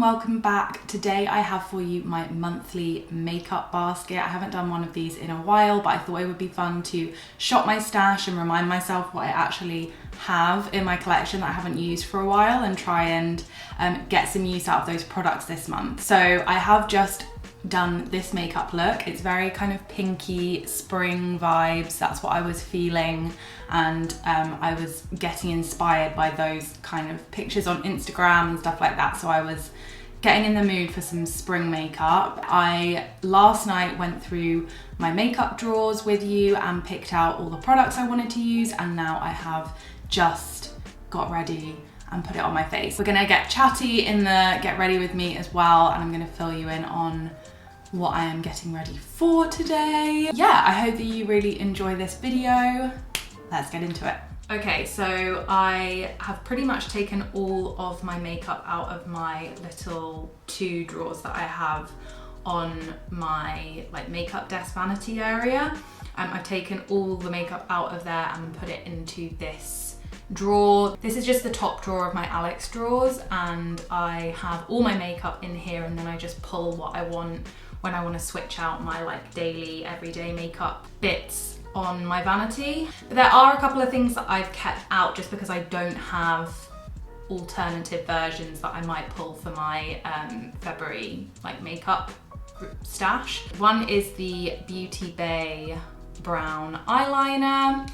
welcome back. Today I have for you my monthly makeup basket. I haven't done one of these in a while, but I thought it would be fun to shop my stash and remind myself what I actually have in my collection that I haven't used for a while and try and get some use out of those products this month. So I have just done this makeup look. It's very kind of pinky spring vibes. That's what I was feeling, and I was getting inspired by those kind of pictures on Instagram and stuff like that. So I was getting in the mood for some spring makeup. I last night went through my makeup drawers with you and picked out all the products I wanted to use, and now I have just got ready and put it on my face. We're gonna get chatty in the get ready with me as well, and I'm gonna fill you in on what I am getting ready for today. Yeah, I hope that you really enjoy this video. Let's get into it. Okay, so I have pretty much taken all of my makeup out of my little two drawers that I have on my makeup desk vanity area. I've taken all the makeup out of there and put it into this drawer. This is just the top drawer of my Alex drawers, and I have all my makeup in here, and then I just pull what I want when I want to switch out my daily everyday makeup bits on my vanity. But there are a couple of things that I've kept out just because I don't have alternative versions that I might pull for my February makeup stash. One is the Beauty Bay brown eyeliner.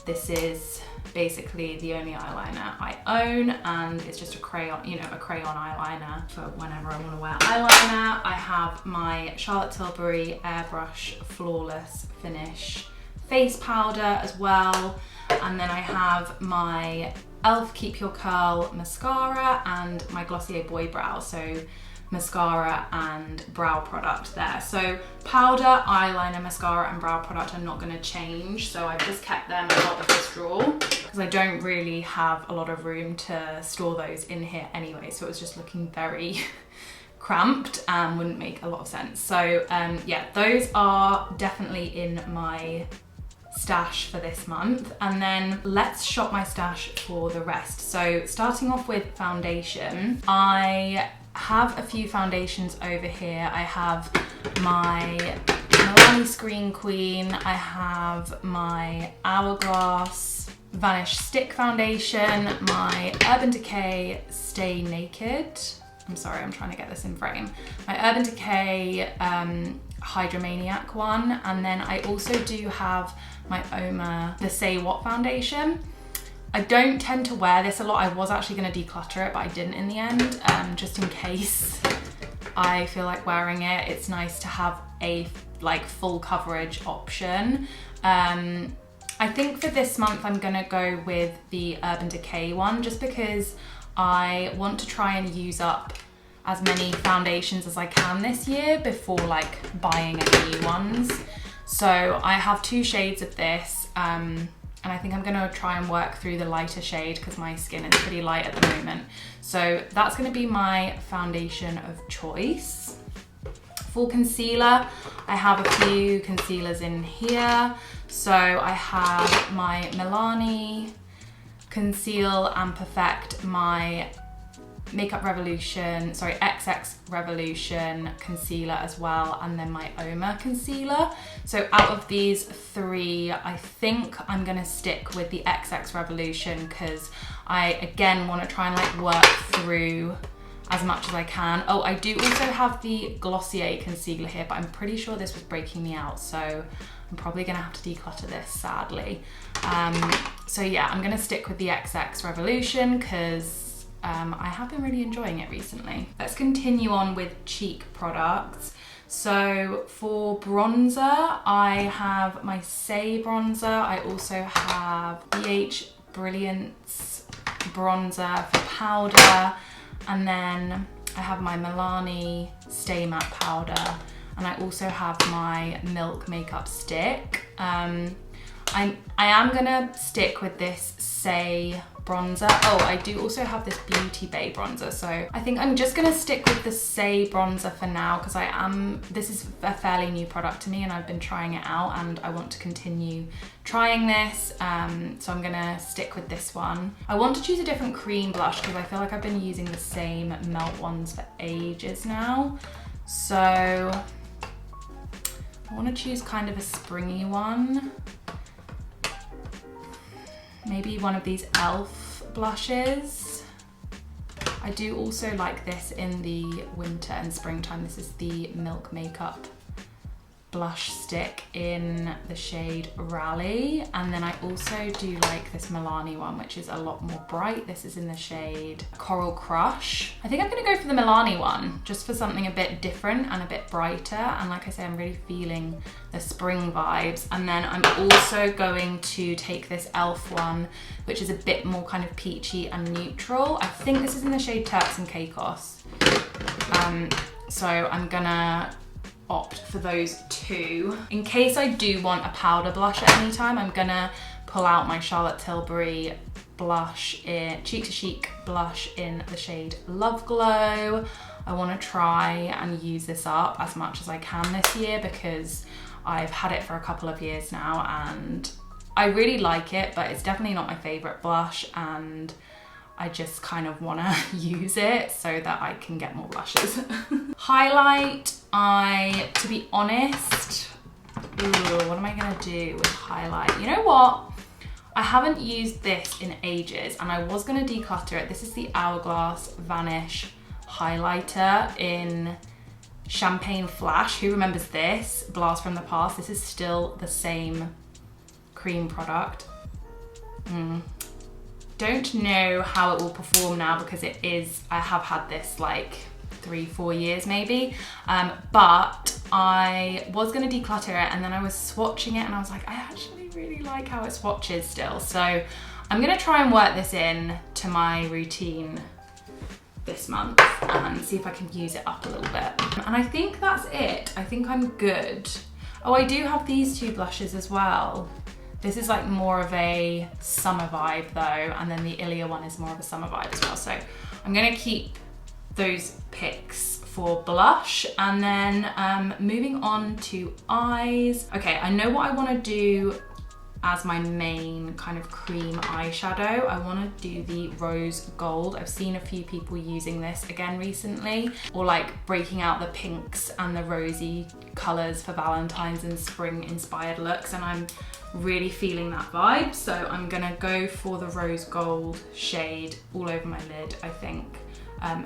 This is basically the only eyeliner I own, and it's just a crayon, a crayon eyeliner for whenever I want to wear eyeliner. I have my Charlotte Tilbury Airbrush Flawless Finish face powder as well, and then I have my e.l.f. Keep Your Curl mascara and my Glossier Boy Brow, so mascara and brow product there. So powder, eyeliner, mascara and brow product are not going to change, so I've just kept them out of this drawer because I don't really have a lot of room to store those in here anyway, so it was just looking very cramped and wouldn't make a lot of sense. So yeah, those are definitely in my stash for this month, and then let's shop my stash for the rest. So starting off with foundation, I have a few foundations over here. I have my Milani Screen Queen, I have my Hourglass Vanish Stick Foundation, my Urban Decay Stay Naked. I'm sorry, I'm trying to get this in frame. My Urban Decay Hydromaniac one, and then I also do have my Oma the Say What foundation. I don't tend to wear this a lot. I was actually going to declutter it, but I didn't in the end, just in case I feel like wearing it. It's nice to have a full coverage option. I think for this month I'm going to go with the Urban Decay one, just because I want to try and use up as many foundations as I can this year before buying any new ones. So I have two shades of this, and I think I'm gonna try and work through the lighter shade because my skin is pretty light at the moment. So that's gonna be my foundation of choice. For concealer, I have a few concealers in here. So I have my Milani Conceal and Perfect, my XX Revolution concealer as well, and then my Oma concealer. So out of these three, I think I'm gonna stick with the XX Revolution because I again want to try and work through as much as I can. Oh, I do also have the Glossier concealer here, but I'm pretty sure this was breaking me out, so I'm probably gonna have to declutter this, sadly. So yeah, I'm gonna stick with the XX Revolution because I have been really enjoying it recently. Let's continue on with cheek products. So for bronzer, I have my Saie bronzer. I also have BH Brilliance bronzer for powder. And then I have my Milani Stay Matte powder. And I also have my Milk makeup stick. I am gonna stick with this Saie bronzer. Oh, I do also have this Beauty Bay bronzer, so I think I'm just gonna stick with the Saie bronzer for now, because this is a fairly new product to me and I've been trying it out and I want to continue trying this, so I'm gonna stick with this one. I want to choose a different cream blush because I feel like I've been using the same melt ones for ages now, so I want to choose kind of a springy one. Maybe one of these e.l.f. blushes. I do also like this in the winter and springtime. This is the Milk Makeup blush stick in the shade Rally. And then I also do like this Milani one, which is a lot more bright. This is in the shade Coral Crush. I think I'm gonna go for the Milani one, just for something a bit different and a bit brighter. And like I say, I'm really feeling the spring vibes. And then I'm also going to take this e.l.f. one, which is a bit more kind of peachy and neutral. I think this is in the shade Turks and Caicos. So I'm gonna opt for those two. In case I do want a powder blush at any time, I'm gonna pull out my Charlotte Tilbury blush, Cheek to Chic blush in the shade Love Glow. I want to try and use this up as much as I can this year because I've had it for a couple of years now and I really like it, but it's definitely not my favorite blush and I just kind of want to use it so that I can get more blushes. Highlight, to be honest, what am I gonna do with highlight? You know what? I haven't used this in ages and I was gonna declutter it. This is the Hourglass Vanish highlighter in Champagne Flash. Who remembers this? Blast from the past. This is still the same cream product. Don't know how it will perform now because I have had this like 3-4 years maybe, but I was gonna declutter it and then I was swatching it and I was like, I actually really like how it swatches still. So I'm gonna try and work this in to my routine this month and see if I can use it up a little bit. And I think that's it. I think I'm good. Oh, I do have these two blushes as well. This is like more of a summer vibe though, and then the Ilia one is more of a summer vibe as well. So I'm gonna keep those picks for blush. And then moving on to eyes. Okay, I know what I wanna do as my main kind of cream eyeshadow. I wanna do the rose gold. I've seen a few people using this again recently, or like breaking out the pinks and the rosy colors for Valentine's and spring inspired looks, and I'm really feeling that vibe. So I'm gonna go for the rose gold shade all over my lid, I think,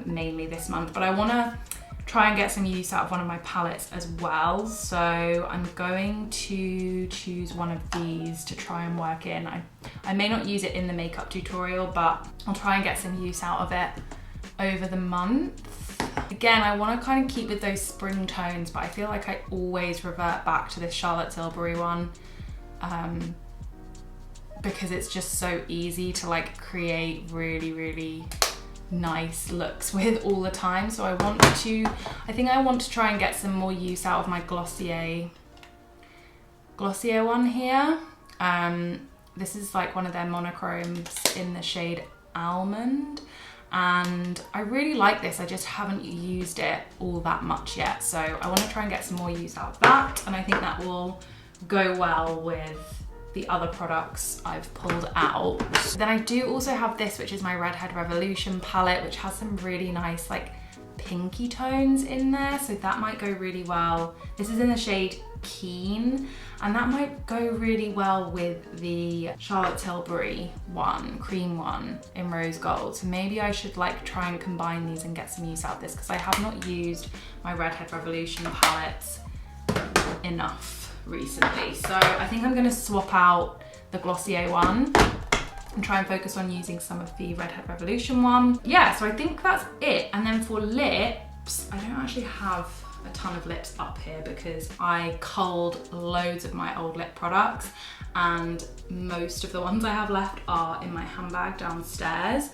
mainly this month. But I wanna try and get some use out of one of my palettes as well. So I'm going to choose one of these to try and work in. I may not use it in the makeup tutorial, but I'll try and get some use out of it over the month. Again, I want to kind of keep with those spring tones, but I feel like I always revert back to this Charlotte Tilbury one because it's just so easy to like create really, really nice looks with all the time. So I think I want to try and get some more use out of my Glossier one here. This is like one of their monochromes in the shade Almond, and I really like this. I just haven't used it all that much yet, so I want to try and get some more use out of that, and I think that will go well with the other products I've pulled out. Then I do also have this, which is my Redhead Revolution palette, which has some really nice like pinky tones in there, so that might go really well. This is in the shade Keen, and that might go really well with the Charlotte Tilbury one, cream one in rose gold. So maybe I should like try and combine these and get some use out of this, because I have not used my Redhead Revolution palettes enough recently. So I think I'm going to swap out the Glossier one and try and focus on using some of the Redhead Revolution one. Yeah, so I think that's it. And then for lips, I don't actually have a ton of lips up here because I culled loads of my old lip products, and most of the ones I have left are in my handbag downstairs.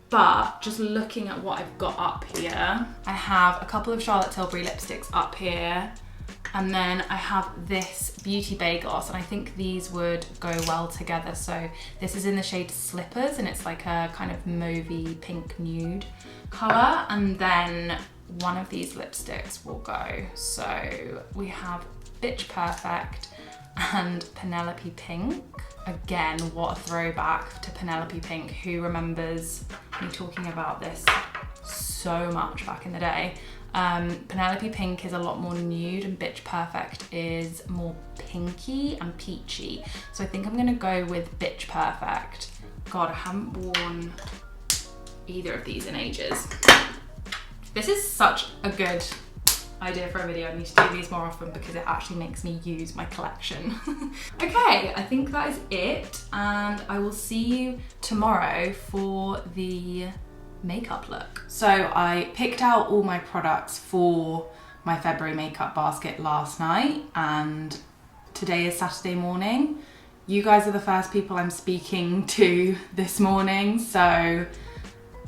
But just looking at what I've got up here, I have a couple of Charlotte Tilbury lipsticks up here. And then I have this Beauty Bay gloss, and I think these would go well together. So this is in the shade Slippers, and it's like a kind of mauvey pink nude color. And then one of these lipsticks will go. So we have Bitch Perfect and Penelope Pink. Again, what a throwback to Penelope Pink. Who remembers me talking about this so much back in the day? Penelope Pink is a lot more nude and Bitch Perfect is more pinky and peachy. So I think I'm gonna go with Bitch Perfect. God, I haven't worn either of these in ages. This is such a good idea for a video. I need to do these more often because it actually makes me use my collection. Okay, I think that is it, and I will see you tomorrow for the makeup look. So I picked out all my products for my February makeup basket last night, and today is Saturday morning. You guys are the first people I'm speaking to this morning, so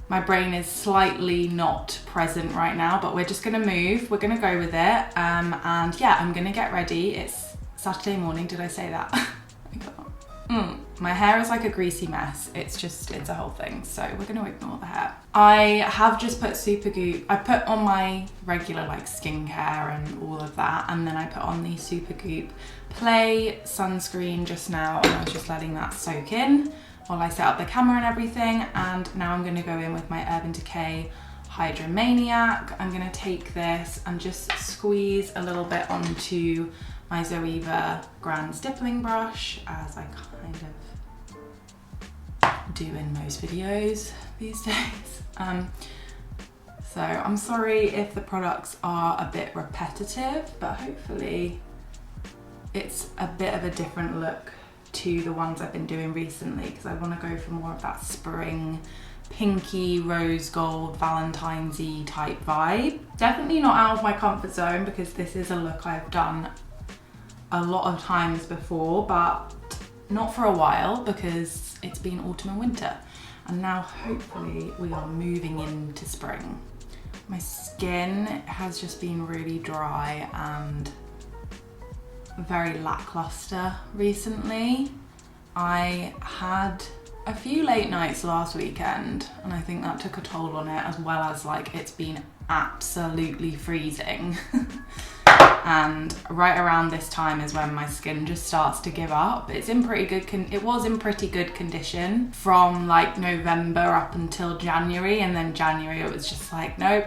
my brain is slightly not present right now, but we're just gonna move. We're gonna go with it. And yeah, I'm gonna get ready. It's Saturday morning, did I say that? I can't. My hair is like a greasy mess. It's a whole thing. So we're gonna ignore the hair. I have just put Supergoop. I put on my regular like skincare and all of that. And then I put on the Supergoop Play sunscreen just now. And I was just letting that soak in while I set up the camera and everything. And now I'm gonna go in with my Urban Decay Hydromaniac. I'm gonna take this and just squeeze a little bit onto my Zoeva Grand Stippling Brush, as I kind of do in most videos these days. So I'm sorry if the products are a bit repetitive, but hopefully it's a bit of a different look to the ones I've been doing recently, because I want to go for more of that spring pinky rose gold Valentine's-y type vibe. Definitely not out of my comfort zone, because this is a look I've done a lot of times before, but not for a while because it's been autumn and winter, and now hopefully we are moving into spring. My skin has just been really dry and very lackluster recently. I had a few late nights last weekend, and I think that took a toll on it, as well as like it's been absolutely freezing. And right around this time is when my skin just starts to give up. It's in pretty good it was in pretty good condition from like November up until January, and then January it was just like, nope,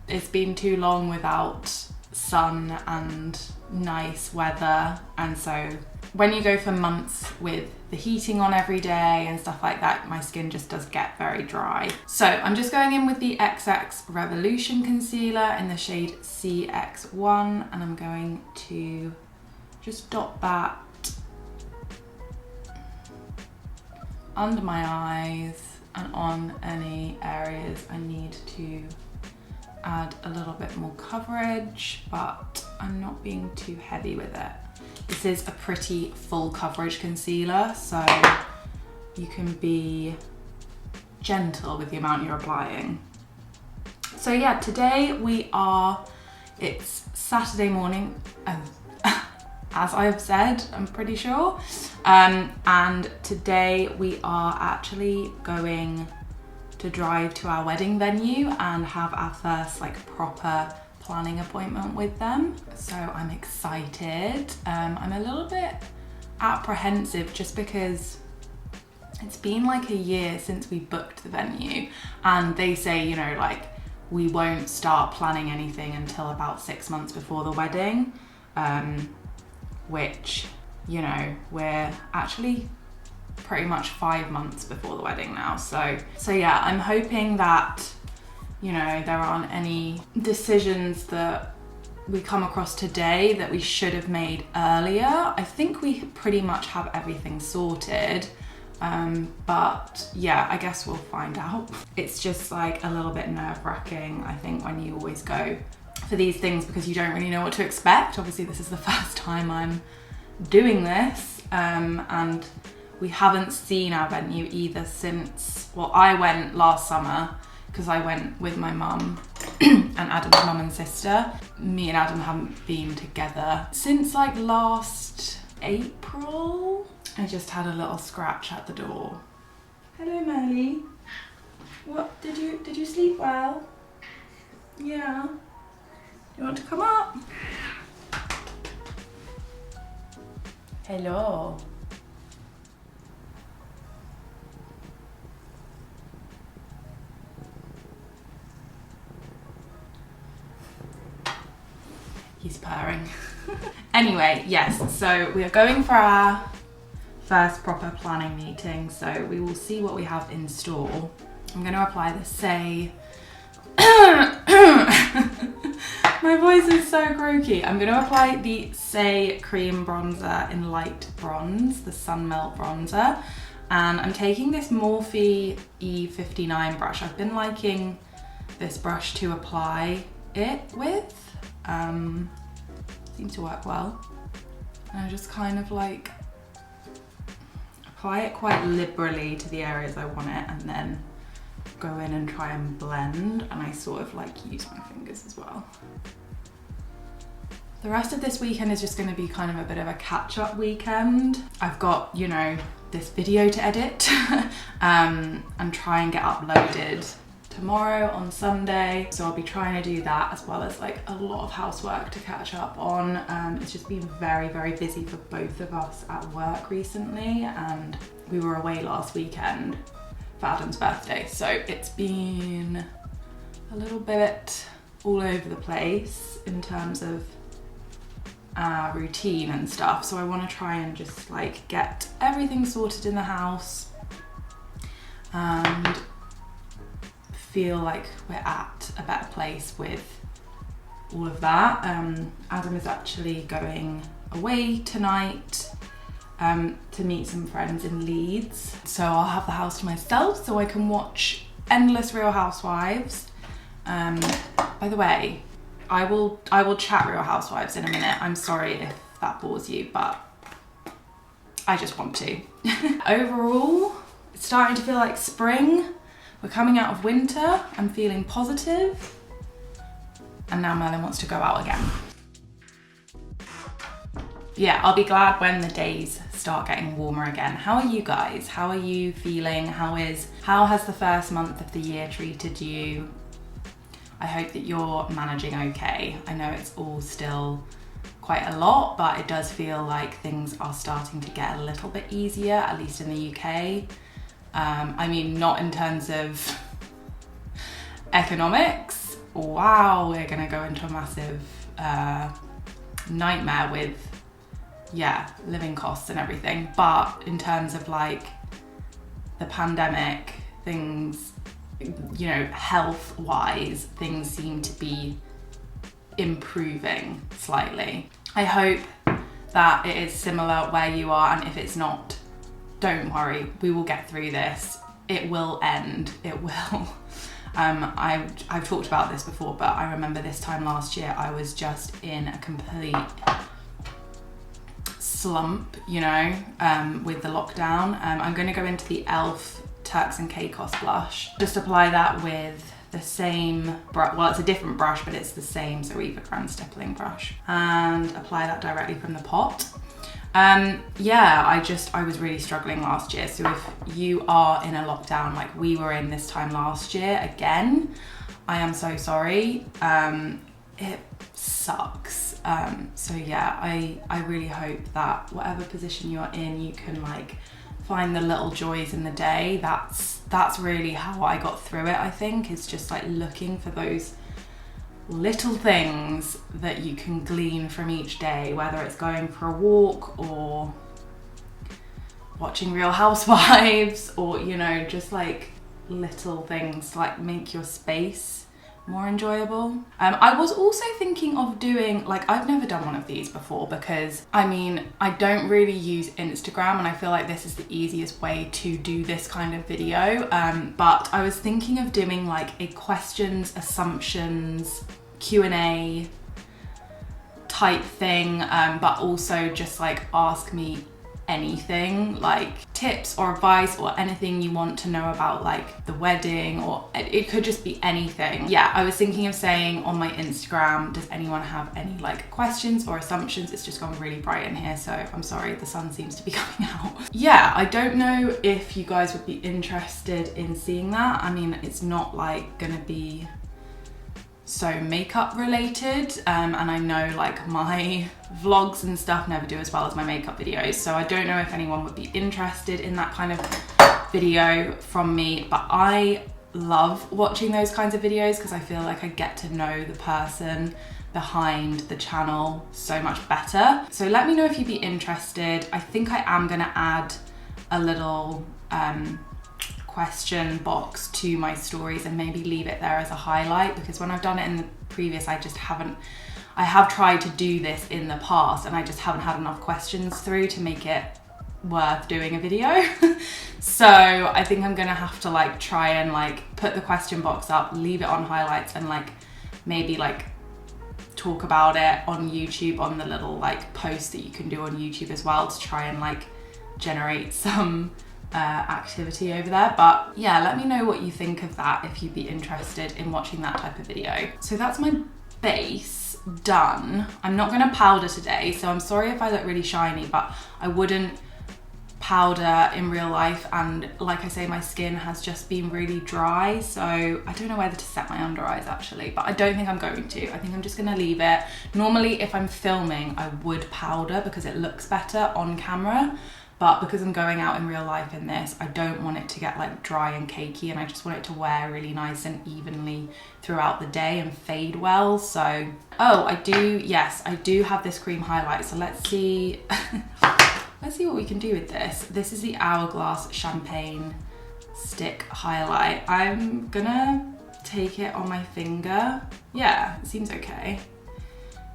it's been too long without sun and nice weather. And so when you go for months with the heating on every day and stuff like that, my skin just does get very dry. So I'm just going in with the XX Revolution concealer in the shade CX1, and I'm going to just dot that under my eyes and on any areas I need to add a little bit more coverage, but I'm not being too heavy with it. This is a pretty full coverage concealer, so you can be gentle with the amount you're applying. So yeah, today it's Saturday morning, as I've said, I'm pretty sure. And today we are actually going to drive to our wedding venue and have our first like proper planning appointment with them. So I'm excited. I'm a little bit apprehensive just because it's been like a year since we booked the venue, and they say, you know, like we won't start planning anything until about 6 months before the wedding, which, you know, we're actually pretty much 5 months before the wedding now. So yeah, I'm hoping that, you know, there aren't any decisions that we come across today that we should have made earlier. I think we pretty much have everything sorted, but yeah, I guess we'll find out. It's just like a little bit nerve-wracking, I think, when you always go for these things because you don't really know what to expect. Obviously, this is the first time I'm doing this, and we haven't seen our venue either since, well, I went last summer because I went with my mum and Adam's mum and sister. Me and Adam haven't been together since like last April. I just had a little scratch at the door. Hello, Melly. What, did you sleep well? Yeah. You want to come up? Hello. He's purring. Anyway, yes, so we are going for our first proper planning meeting, so we will see what we have in store. I'm going to apply the Saie. My voice is so croaky. I'm going to apply the Saie cream bronzer in light bronze, the Sun Melt bronzer. And I'm taking this Morphe E59 brush. I've been liking this brush to apply it with. Seems to work well. And I just kind of like apply it quite liberally to the areas I want it, and then go in and try and blend, and I sort of like use my fingers as well. The rest of this weekend is just going to be kind of a bit of a catch-up weekend. I've got, you know, this video to edit and try and get uploaded tomorrow on Sunday, so I'll be trying to do that, as well as like a lot of housework to catch up on. It's just been very, very busy for both of us at work recently, and we were away last weekend for Adam's birthday, so it's been a little bit all over the place in terms of routine and stuff. So I want to try and just like get everything sorted in the house and feel like we're at a better place with all of that. Adam is actually going away tonight to meet some friends in Leeds, so I'll have the house to myself so I can watch endless Real Housewives. By the way, I will chat Real Housewives in a minute. I'm sorry if that bores you, but I just want to. Overall, it's starting to feel like spring. We're coming out of winter. I'm feeling positive. And now Merlin wants to go out again. Yeah, I'll be glad when the days start getting warmer again. How are you guys? How are you feeling? How has the first month of the year treated you? I hope that you're managing okay. I know it's all still quite a lot, but it does feel like things are starting to get a little bit easier, at least in the UK. I mean, not in terms of economics. Wow, we're gonna go into a massive nightmare with, yeah, living costs and everything. But in terms of like the pandemic, things, you know, health-wise, things seem to be improving slightly. I hope that it is similar where you are, and if it's not, don't worry, we will get through this. It will end, it will. I've talked about this before, but I remember this time last year, I was just in a complete slump, you know, with the lockdown. I'm gonna go into the e.l.f. Turks and Caicos blush. Just apply that with the same brush, well, it's a different brush, but it's the same Zoeva Grand Stippling brush, and apply that directly from the pot. Yeah, I was really struggling last year. So if you are in a lockdown like we were in this time last year, again, I am so sorry. It sucks. So yeah, I really hope that whatever position you're in, you can like find the little joys in the day. That's really how I got through it, I think, is just like looking for those little things that you can glean from each day, whether it's going for a walk or watching Real Housewives, or, you know, just like little things to like make your space more enjoyable. I was also thinking of doing, like, I've never done one of these before because, I mean, I don't really use Instagram, and I feel like this is the easiest way to do this kind of video, but I was thinking of doing like a questions, assumptions, Q&A type thing, but also just like ask me anything, like tips or advice or anything you want to know about like the wedding, or it could just be anything. Yeah, I was thinking of saying on my Instagram, does anyone have any like questions or assumptions? It's just gone really bright in here, so I'm sorry, the sun seems to be coming out. Yeah, I don't know if you guys would be interested in seeing that. I mean, it's not like gonna be so makeup related, and I know like my vlogs and stuff never do as well as my makeup videos, so I don't know if anyone would be interested in that kind of video from me, but I love watching those kinds of videos because I feel like I get to know the person behind the channel so much better. So let me know if you'd be interested. I think I am gonna add a little question box to my stories and maybe leave it there as a highlight, because when I've done it in the previous, I have tried to do this in the past and I just haven't had enough questions through to make it worth doing a video. So I think I'm gonna have to like try and like put the question box up, leave it on highlights, and like maybe like talk about it on YouTube on the little like post that you can do on YouTube as well, to try and like generate some activity over there. But yeah, let me know what you think of that if you'd be interested in watching that type of video. So that's my base done. I'm not gonna powder today, so I'm sorry if I look really shiny, but I wouldn't powder in real life, and like I say, my skin has just been really dry, so I don't know whether to set my under eyes actually, but I don't think I'm going to. I think I'm just gonna leave it. Normally if I'm filming I would powder because it looks better on camera, but because I'm going out in real life in this, I don't want it to get like dry and cakey, and I just want it to wear really nice and evenly throughout the day and fade well. So, oh, I do have this cream highlight, so let's see. Let's see what we can do with this. This is the Hourglass Champagne Stick Highlight. I'm gonna take it on my finger. Yeah, it seems okay.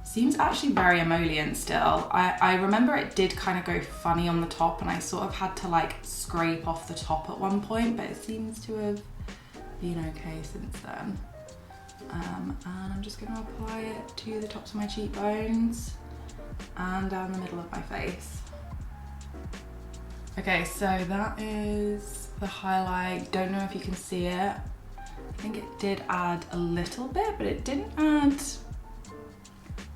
Seems actually very emollient still. I remember it did kind of go funny on the top, and I sort of had to like scrape off the top at one point, but it seems to have been okay since then. And I'm just gonna apply it to the tops of my cheekbones and down the middle of my face. Okay, so that is the highlight. Don't know if you can see it. I think it did add a little bit, but it didn't add,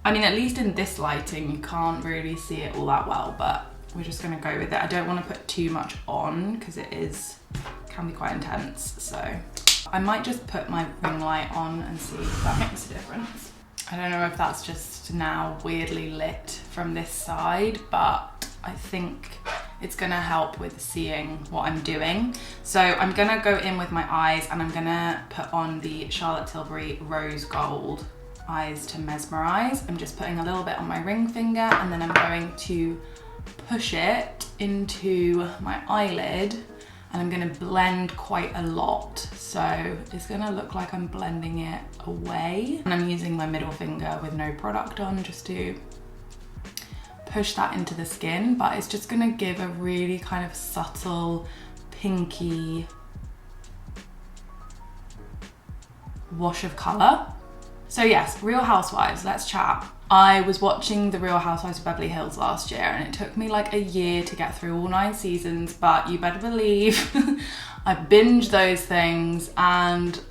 I mean, at least in this lighting, you can't really see it all that well, but we're just gonna go with it. I don't wanna put too much on because can be quite intense. So I might just put my ring light on and see if that makes a difference. I don't know if that's just now weirdly lit from this side, but I think it's gonna help with seeing what I'm doing. So I'm gonna go in with my eyes, and I'm gonna put on the Charlotte Tilbury Rose Gold Eyes to Mesmerise. I'm just putting a little bit on my ring finger, and then I'm going to push it into my eyelid, and I'm gonna blend quite a lot. So it's gonna look like I'm blending it away. And I'm using my middle finger with no product on just to push that into the skin, but it's just gonna give a really kind of subtle pinky wash of color. So yes, Real Housewives, let's chat. I was watching the Real Housewives of Beverly Hills last year, and it took me like a year to get through all 9 seasons, but you better believe I binged those things. And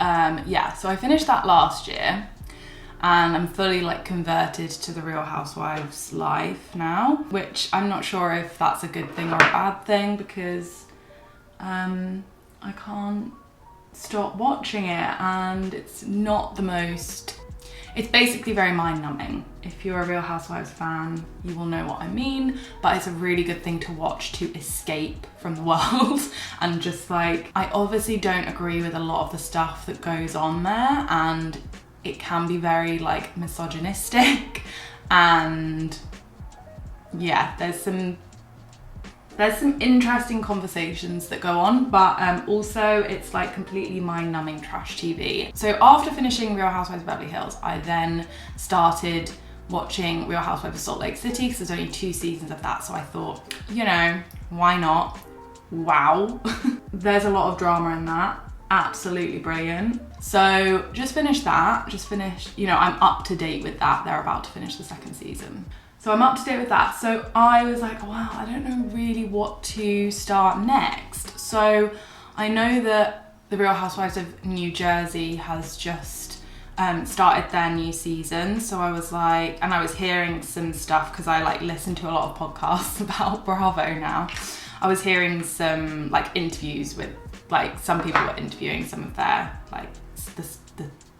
yeah, so I finished that last year, and I'm fully like converted to the Real Housewives life now, which I'm not sure if that's a good thing or a bad thing, because I can't stop watching it, and it's not the most, it's basically very mind-numbing. If you're a Real Housewives fan, you will know what I mean, but it's a really good thing to watch to escape from the world. And just like, I obviously don't agree with a lot of the stuff that goes on there, and it can be very like misogynistic, and yeah, there's some interesting conversations that go on, but also it's like completely mind-numbing trash TV. So after finishing Real Housewives of Beverly Hills, I then started watching Real Housewives of Salt Lake City, because there's only 2 seasons of that, so I thought, you know, why not? Wow. There's a lot of drama in that. Absolutely brilliant. So just finished that, you know, I'm up to date with that. They're about to finish the 2nd season. So I'm up to date with that. So I was like, wow, I don't know really what to start next. So I know that The Real Housewives of New Jersey has just started their new season. So I was like, and I was hearing some stuff because I like listen to a lot of podcasts about Bravo now. I was hearing some like interviews with like some people were interviewing some of their like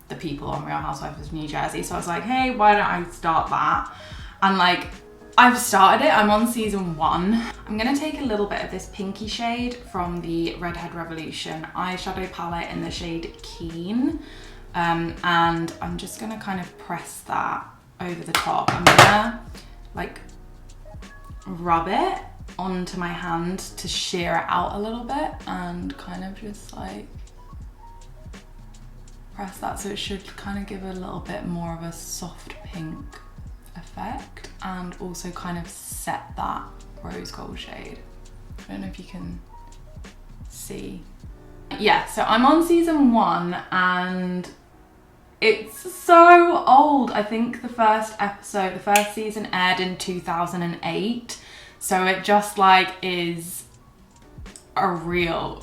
the people on Real Housewives of New Jersey. So I was like, hey, why don't I start that? And like, I've started it, I'm on season 1. I'm gonna take a little bit of this pinky shade from the Redhead Revolution eyeshadow palette in the shade Keen. And I'm just gonna kind of press that over the top. I'm gonna like rub it onto my hand to sheer it out a little bit and kind of just like press that, so it should kind of give a little bit more of a soft pink effect and also kind of set that rose gold shade. I don't know if you can see. Yeah, so I'm on season 1 and it's so old. I think the first season aired in 2008. So it just like is a real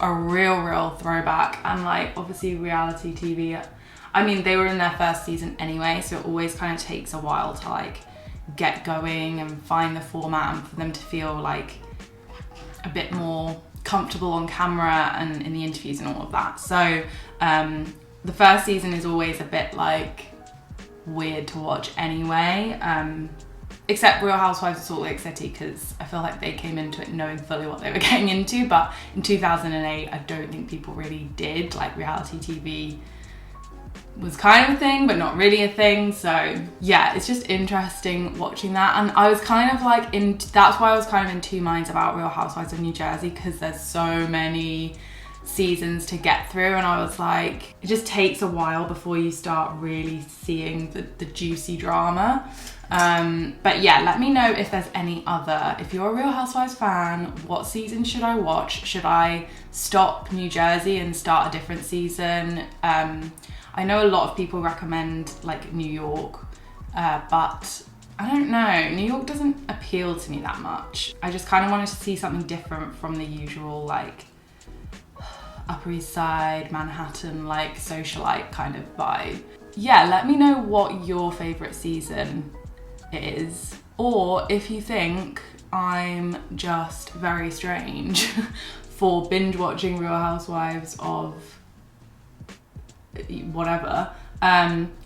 throwback. And like obviously reality TV, I mean, they were in their first season anyway, so it always kind of takes a while to like get going and find the format and for them to feel like a bit more comfortable on camera and in the interviews and all of that. So the first season is always a bit like weird to watch anyway, except Real Housewives of Salt Lake City, because I feel like they came into it knowing fully what they were getting into. But in 2008, I don't think people really did. Like reality TV was kind of a thing, but not really a thing. So yeah, it's just interesting watching that. And I was kind of like that's why I was kind of in two minds about Real Housewives of New Jersey, because there's so many seasons to get through, and I was like, it just takes a while before you start really seeing the juicy drama. But yeah, let me know if there's any other, if you're a Real Housewives fan, what season should I watch? Should I stop New Jersey and start a different season? I know a lot of people recommend like New York, but I don't know, New York doesn't appeal to me that much. I just kind of wanted to see something different from the usual like Upper East Side, Manhattan, like socialite kind of vibe. Yeah, let me know what your favorite season is, or if you think I'm just very strange for binge watching Real Housewives of whatever.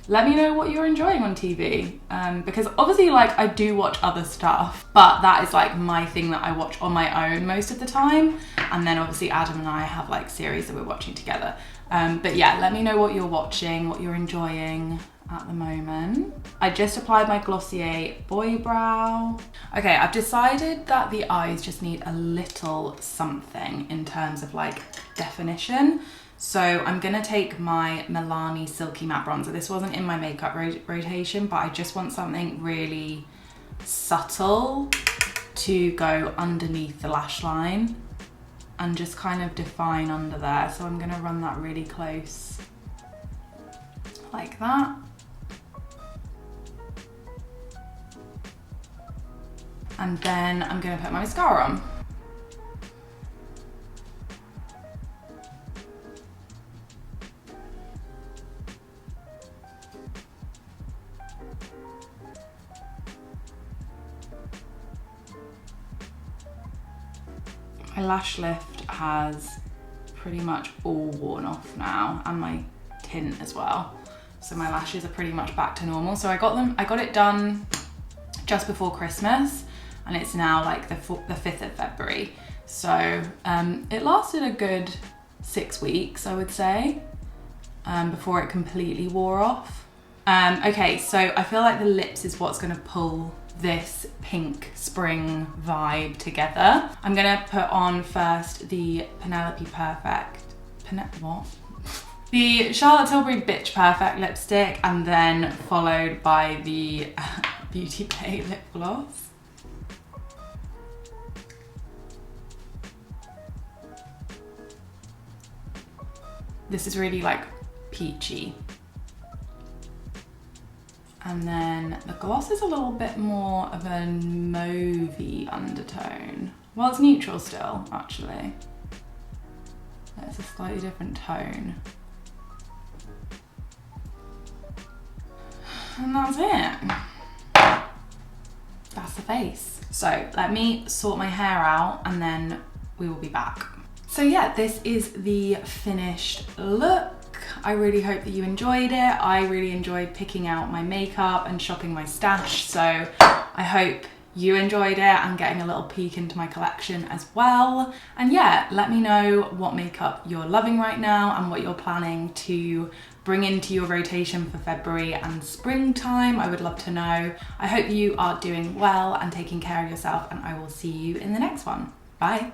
Let me know what you're enjoying on TV, because obviously like I do watch other stuff, but that is like my thing that I watch on my own most of the time, and then obviously Adam and I have like series that we're watching together. But yeah, let me know what you're watching, what you're enjoying at the moment. I just applied my Glossier Boy Brow. Okay, I've decided that the eyes just need a little something in terms of like definition. So I'm gonna take my Milani Silky Matte Bronzer. This wasn't in my makeup rotation, but I just want something really subtle to go underneath the lash line and just kind of define under there. So I'm gonna run that really close like that. And then I'm gonna put my mascara on. My lash lift has pretty much all worn off now, and my tint as well. So my lashes are pretty much back to normal. So I got it done just before Christmas, and it's now like the 5th of February. So it lasted a good 6 weeks, I would say, before it completely wore off. Okay, so I feel like the lips is what's gonna pull this pink spring vibe together. I'm gonna put on first the the Charlotte Tilbury Bitch Perfect lipstick, and then followed by the Beauty Bay lip gloss. This is really like peachy. And then the gloss is a little bit more of a mauvey undertone. Well, it's neutral still, actually. It's a slightly different tone. And that's it. That's the face. So let me sort my hair out and then we will be back. So yeah, this is the finished look. I really hope that you enjoyed it. I really enjoyed picking out my makeup and shopping my stash. So I hope you enjoyed it and getting a little peek into my collection as well. And yeah, let me know what makeup you're loving right now and what you're planning to bring into your rotation for February and springtime. I would love to know. I hope you are doing well and taking care of yourself, and I will see you in the next one. Bye.